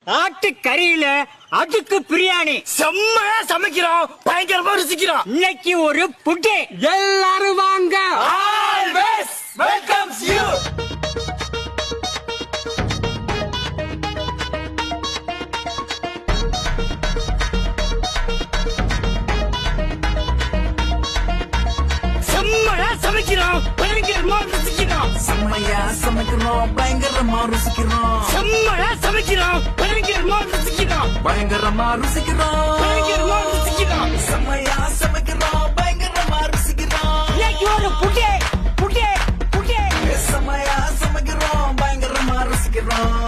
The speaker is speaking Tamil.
ஆட்டு கறியில அதுக்கு பிரியாணி செம்மையா சமைக்கிறோம், பயங்கரமா ருசிக்கிறோம். இன்னைக்கு ஒரு புட்டி. எல்லாரும் வாங்க. Always welcomes you. செம்மையா சமைக்கிறோம், பயங்கரமா ருசிக்கிறோம். செம்மையா சமைக்கிறோம், பயங்கரமா ருசிக்கிறோம். செம்மையா சமைக்கிறோம், பயங்கரமா ருசிக்கிறோம். பயங்கரமா ருசிக்கிறோம். பயங்கரமா ருசிக்கிறோம். செம்மையா சமைக்கிறோம், பயங்கரமா ருசிக்கிறோம். இன்னைக்கு ஒரு புட்டி புட்டி புட்டி. செம்மையா சமைக்கிறோம், பயங்கரமா ருசிக்கிறோம்.